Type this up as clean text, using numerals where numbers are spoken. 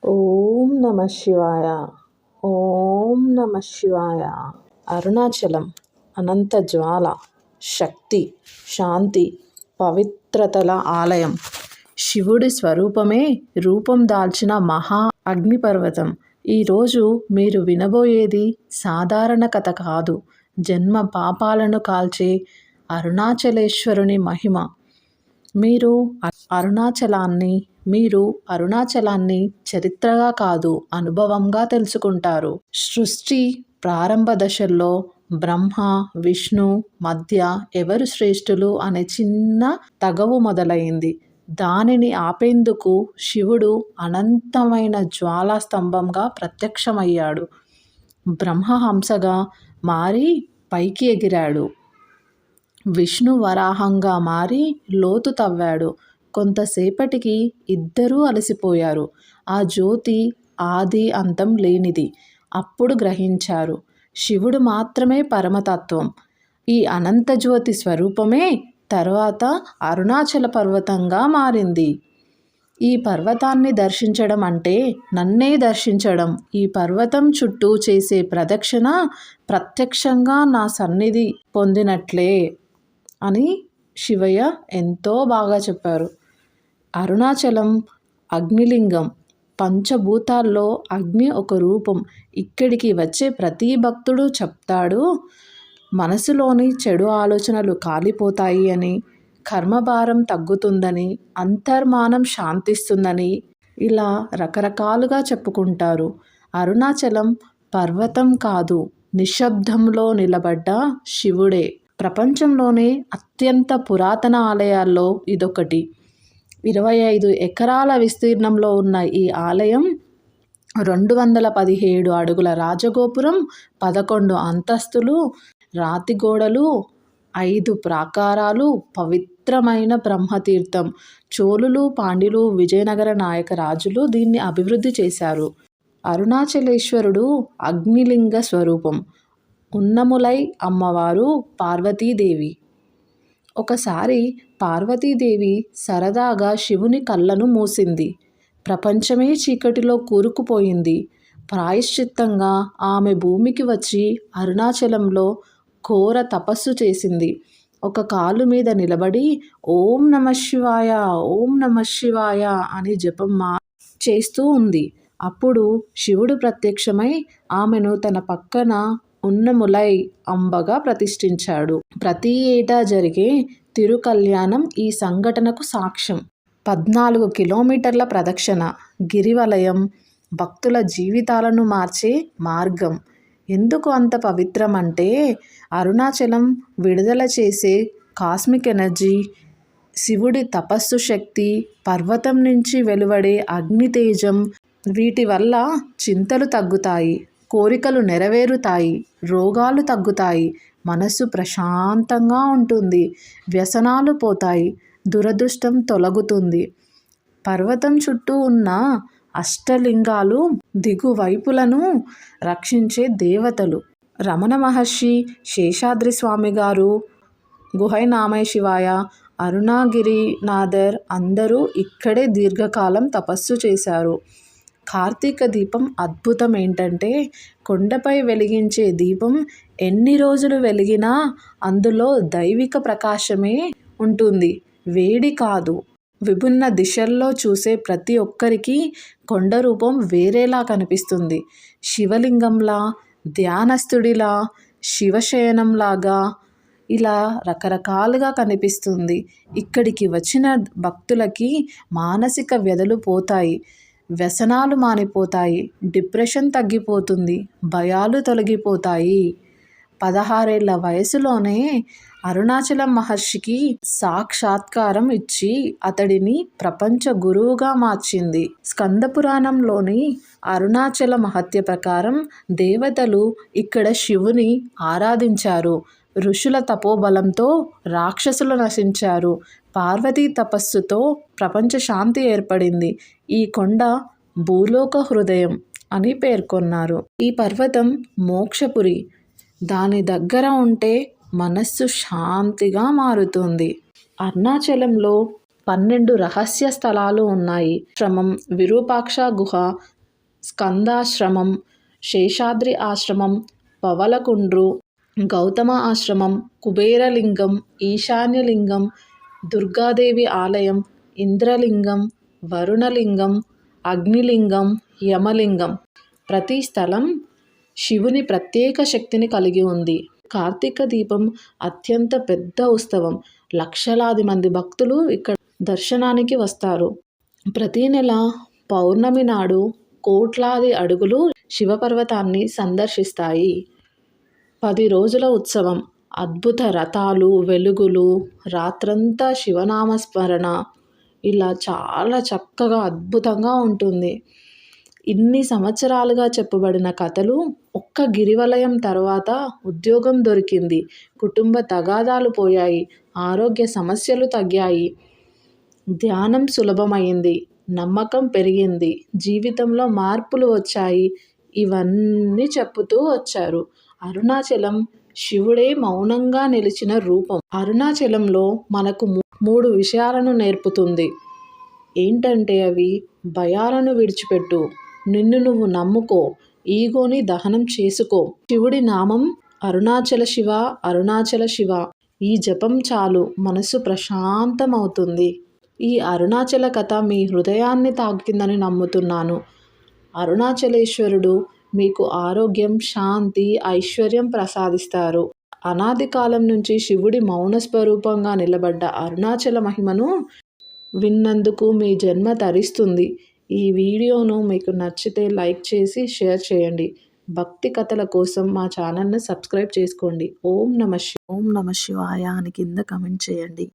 ఓం నమ శివాయ. ఓం నమ శివాయ. అరుణాచలం అనంత జ్వాల, శక్తి, శాంతి, పవిత్రతల ఆలయం. శివుడి స్వరూపమే రూపం దాల్చిన మహా అగ్నిపర్వతం. ఈరోజు మీరు వినబోయేది సాధారణ కథ కాదు. జన్మ పాపాలను కాల్చే అరుణాచలేశ్వరుని మహిమ. మీరు అరుణాచలాన్ని చరిత్రగా కాదు, అనుభవంగా తెలుసుకుంటారు. సృష్టి ప్రారంభ దశల్లో బ్రహ్మ, విష్ణు మధ్య ఎవరు శ్రేష్ఠులు అనే చిన్న తగవు మొదలైంది. దానిని ఆపేందుకు శివుడు అనంతమైన జ్వాలా స్తంభంగా ప్రత్యక్షమయ్యాడు. బ్రహ్మహంసగా మారి పైకి ఎగిరాడు. విష్ణు వరాహంగా మారి లోతు తవ్వాడు. కొంతసేపటికి ఇద్దరూ అలసిపోయారు. ఆ జ్యోతి ఆది అంతం లేనిది. అప్పుడు గ్రహించారు, శివుడు మాత్రమే పరమతత్వం. ఈ అనంత జ్యోతి స్వరూపమే తర్వాత అరుణాచల పర్వతంగా మారింది. ఈ పర్వతాన్ని దర్శించడం అంటే నన్నే దర్శించడం. ఈ పర్వతం చుట్టూ చేసే ప్రదక్షిణ ప్రత్యక్షంగా నా సన్నిధి పొందినట్లే అని శివయ్య ఎంతో బాగా చెప్పారు. అరుణాచలం అగ్నిలింగం. పంచభూతాల్లో అగ్ని ఒక రూపం. ఇక్కడికి వచ్చే ప్రతి భక్తుడు చెప్తాడు, మనసులోని చెడు ఆలోచనలు కాలిపోతాయి అని, కర్మభారం తగ్గుతుందని, అంతర్మానం శాంతిస్తుందని, ఇలా రకరకాలుగా చెప్పుకుంటారు. అరుణాచలం పర్వతం కాదు, నిశ్శబ్దంలో నిలబడ్డ శివుడే. ప్రపంచంలోనే అత్యంత పురాతన ఆలయాల్లో ఇదొకటి. 25 ఎకరాల విస్తీర్ణంలో ఉన్న ఈ ఆలయం 217 అడుగుల రాజగోపురం, 11 అంతస్తులు, రాతి గోడలు, 5 ప్రాకారాలు, పవిత్రమైన బ్రహ్మతీర్థం. చోళులు, పాండ్యులు, విజయనగర నాయక రాజులు దీన్ని అభివృద్ధి చేశారు. అరుణాచలేశ్వరుడు అగ్నిలింగ స్వరూపం. ఉన్నములై అమ్మవారు పార్వతీదేవి. ఒకసారి పార్వతీదేవి సరదాగా శివుని కళ్ళను మూసింది. ప్రపంచమే చీకటిలో కూరుకుపోయింది. ప్రాయశ్చిత్తంగా ఆమె భూమికి వచ్చి అరుణాచలంలో ఘోర తపస్సు చేసింది. ఒక కాలు మీద నిలబడి ఓం నమ శివాయ, ఓం నమ శివాయ అని జపం చేస్తూ ఉంది. అప్పుడు శివుడు ప్రత్యక్షమై ఆమెను తన పక్కన ఉన్నములై అంబగా ప్రతిష్ఠించాడు. ప్రతి ఏటా జరిగే తిరుకల్యాణం ఈ సంఘటనకు సాక్ష్యం. 14 కిలోమీటర్ల ప్రదక్షిణ, గిరివలయం, భక్తుల జీవితాలను మార్చే మార్గం. ఎందుకు అంత పవిత్రం అంటే అరుణాచలం విడుదల చేసే కాస్మిక్ ఎనర్జీ, శివుడి తపస్సు శక్తి, పర్వతం నుంచి వెలువడే అగ్నితేజం. వీటి వల్ల చింతలు తగ్గుతాయి, కోరికలు నెరవేరుతాయి, రోగాలు తగ్గుతాయి, మనస్సు ప్రశాంతంగా ఉంటుంది, వ్యసనాలు పోతాయి, దురదృష్టం తొలగుతుంది. పర్వతం చుట్టూ ఉన్న అష్టలింగాలు దిగువైపులను రక్షించే దేవతలు. రమణ మహర్షి, శేషాద్రి స్వామి గారు, గుహైనామై శివాయ, అరుణగిరినాథర్ అందరూ ఇక్కడే దీర్ఘకాలం తపస్సు చేశారు. కార్తీక దీపం అద్భుతం ఏంటంటే కొండపై వెలిగించే దీపం ఎన్ని రోజులు వెలిగినా అందులో దైవిక ప్రకాశమే ఉంటుంది, వేడి కాదు. విభిన్న దిశల్లో చూసే ప్రతి ఒక్కరికి కొండ రూపం వేరేలా కనిపిస్తుంది. శివలింగంలా, ధ్యానస్థుడిలా, శివశయనంలాగా, ఇలా రకరకాలుగా కనిపిస్తుంది. ఇక్కడికి వచ్చిన భక్తులకి మానసిక వ్యధలు పోతాయి, వ్యసనాలు మానిపోతాయి, డిప్రెషన్ తగ్గిపోతుంది, భయాలు తొలగిపోతాయి. 16 ఏళ్ల వయసులోనే అరుణాచలం మహర్షికి సాక్షాత్కారం ఇచ్చి అతడిని ప్రపంచ గురువుగా మార్చింది. స్కందపురాణంలోని అరుణాచల మహత్య ప్రకారం దేవతలు ఇక్కడ శివుని ఆరాధించారు. ఋషుల తపోబలంతో రాక్షసులు నశించారు. పార్వతీ తపస్సుతో ప్రపంచ శాంతి ఏర్పడింది. ఈ కొండ భూలోక హృదయం అని పేర్కొన్నారు. ఈ పర్వతం మోక్షపురి. దాని దగ్గర ఉంటే మనస్సు శాంతిగా మారుతుంది. అరుణాచలంలో 12 రహస్య స్థలాలు ఉన్నాయి. ఆశ్రమం, విరూపాక్ష గుహ, స్కందాశ్రమం, శేషాద్రి ఆశ్రమం, పవలకుండ్రు, గౌతమ ఆశ్రమం, కుబేరలింగం, ఈశాన్యలింగం, దుర్గాదేవి ఆలయం, ఇంద్రలింగం, వరుణలింగం, అగ్నిలింగం, యమలింగం. ప్రతి స్థలం శివుని ప్రత్యేక శక్తిని కలిగి ఉంది. కార్తీక దీపం అత్యంత పెద్ద ఉత్సవం. లక్షలాది మంది భక్తులు ఇక్కడ దర్శనానికి వస్తారు. ప్రతి నెల పౌర్ణమి నాడు కోట్లాది అడుగులు శివపర్వతాన్ని సందర్శిస్తాయి. 10 రోజుల ఉత్సవం. అద్భుత రథాలు, వెలుగులు, రాత్రంతా శివనామస్మరణ, ఇలా చాలా చక్కగా అద్భుతంగా ఉంటుంది. ఇన్ని సంవత్సరాలుగా చెప్పబడిన కథలు ఒక్క గిరివలయం తర్వాత ఉద్యోగం దొరికింది, కుటుంబ తగాదాలు పోయాయి, ఆరోగ్య సమస్యలు తగ్గాయి, ధ్యానం సులభమైంది, నమ్మకం పెరిగింది, జీవితంలో మార్పులు వచ్చాయి, ఇవన్నీ చెప్పుతూ వచ్చారు. అరుణాచలం శివుడే మౌనంగా నిలిచిన రూపం. అరుణాచలంలో మనకు 3 విషయాలను నేర్పుతుంది. ఏంటంటే అవి: భయాలను విడిచిపెట్టు, నిన్ను నువ్వు నమ్ముకో, ఈగోని దహనం చేసుకో. శివుడి నామం అరుణాచల శివ, అరుణాచల శివ. ఈ జపం చాలు మనసు ప్రశాంతమవుతుంది. ఈ అరుణాచల కథ మీ హృదయాన్ని తాకిందని నమ్ముతున్నాను. అరుణాచలేశ్వరుడు మీకు ఆరోగ్యం, శాంతి, ఐశ్వర్యం ప్రసాదిస్తారు. అనాది కాలం నుంచి శివుడి మౌన స్వరూపంగా నిలబడ్డ అరుణాచల మహిమను విన్నందుకు మీ జన్మ తరిస్తుంది. ఈ వీడియోను మీకు నచ్చితే లైక్ చేసి షేర్ చేయండి. భక్తి కథల కోసం మా ఛానల్ని సబ్స్క్రైబ్ చేసుకోండి. ఓం నమ శివాయ అని కింద కమెంట్ చేయండి.